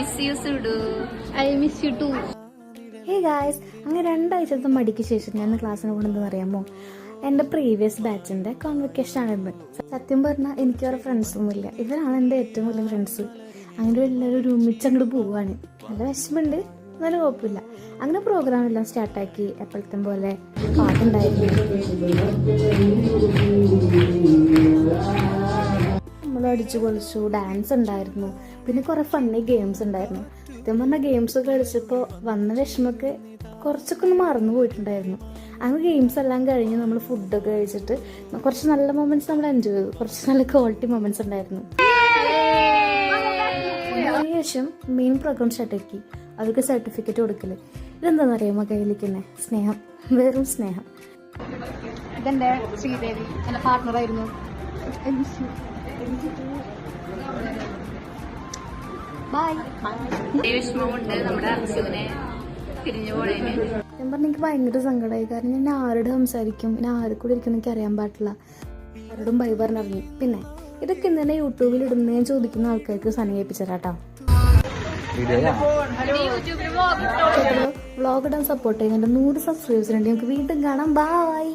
Miss you സുഡു. I miss you too. Hey guys, അങ്ങനെ 2 ആഴ്ചത്തെ മടിക്ക് ശേഷം ഞാൻ ക്ലാസ്സിന് പോകണമെന്ന് അറിയാമോ? എൻ്റെ പ്രീവിയസ് ബാച്ചിൻ്റെ കോൺവെക്കേഷൻ ആണെന്ന്. സത്യം പറഞ്ഞാൽ എനിക്ക് വേറെ ഫ്രണ്ട്സൊന്നുമില്ല. ഇവരാണ് എൻ്റെ ഏറ്റവും വലിയ ഫ്രണ്ട്സ്. അങ്ങനെ എല്ലാവരും ഒരുമിച്ച് അങ്ങോട്ട് പോവുകയാണ്. നല്ല വിഷമമുണ്ട്, നല്ല കുഴപ്പമില്ല. അങ്ങനെ പ്രോഗ്രാം എല്ലാം സ്റ്റാർട്ടാക്കി. എപ്പോഴത്തെ പോലെ പാട്ടുണ്ടായിരുന്നു, നമ്മൾ അടിച്ചു പൊളിച്ചു, ഡാൻസ് ഉണ്ടായിരുന്നു, പിന്നെ കുറേ ഫണ്ണി ഗെയിംസ് ഉണ്ടായിരുന്നു. സത്യം പറഞ്ഞാൽ ഗെയിംസ് കളിച്ചപ്പോൾ വന്ന വിഷമമൊക്കെ കുറച്ചൊക്കെ ഒന്ന് മറന്നു പോയിട്ടുണ്ടായിരുന്നു. അങ്ങനെ ഗെയിംസ് എല്ലാം കഴിഞ്ഞ് നമ്മൾ ഫുഡൊക്കെ കഴിച്ചിട്ട് കുറച്ച് നല്ല മൊമെന്റ്സ് നമ്മൾ എൻജോയ് ചെയ്തു. കുറച്ച് നല്ല ക്വാളിറ്റി മൊമെന്റ്സ് ഉണ്ടായിരുന്നു. അതിനുശേഷം മെയിൻ പ്രോഗ്രാം സ്റ്റാർട്ടാക്കി. അവർക്ക് സർട്ടിഫിക്കറ്റ് കൊടുക്കല്. ഇതെന്താണെന്ന് അറിയാമോ? കയ്യിലിരിക്കുന്നത് സ്നേഹം, വെറും സ്നേഹം. ഇതെന്റെ ശ്രീദേവി, എന്റെ പാർട്ട്ണറായിരുന്നു. വിഷമമുണ്ട് നമ്മുടെ അർജുനെ പിരിഞ്ഞു പോണേന്. ഞാൻ പറഞ്ഞ എനിക്ക് ഭയങ്കര സങ്കടമായി. കാരണം ഞാൻ ആരോട് സംസാരിക്കും, പിന്നെ ആരെ കൂടെ ഇരിക്കും എനിക്ക് അറിയാൻ പാടില്ല. ആരോടും ബൈ പറഞ്ഞിറങ്ങി. പിന്നെ ഇതൊക്കെ എന്തിനാ യൂട്യൂബിൽ ഇടുന്നതെന്ന് ചോദിക്കുന്ന ആൾക്കാർക്ക് സനിയേപ്പിച്ചേരാട്ടോ. വ്ളോഗ് ഇടാൻ സപ്പോർട്ട് ചെയ്യുന്നുണ്ട്. 100 സബ്സ്ക്രൈബേഴ്സ് ഉണ്ട്. നമുക്ക് വീണ്ടും കാണാം. ബൈ.